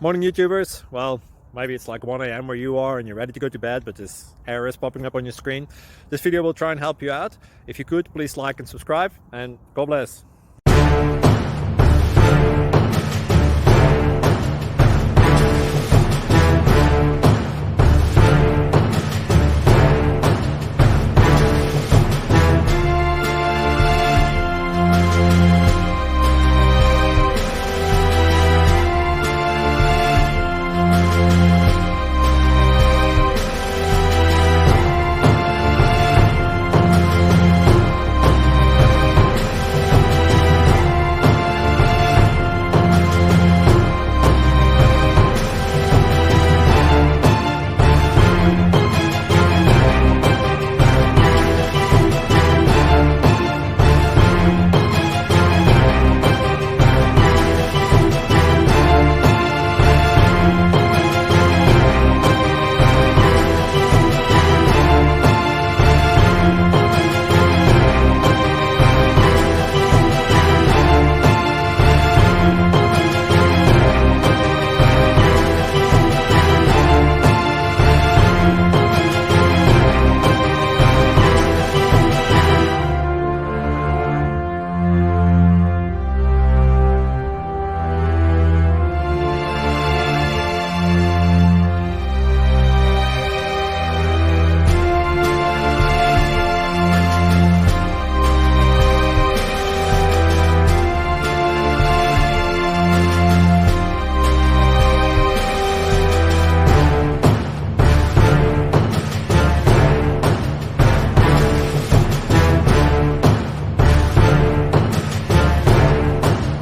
Morning YouTubers. Well, maybe it's like 1 a.m. where you are and you're ready to go to bed, but this error is popping up on your screen. This video will try and help you out. If you could, please like and subscribe, and God bless.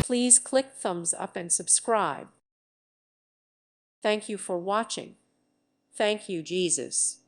Please click thumbs up and subscribe. Thank you for watching. Thank you, Jesus.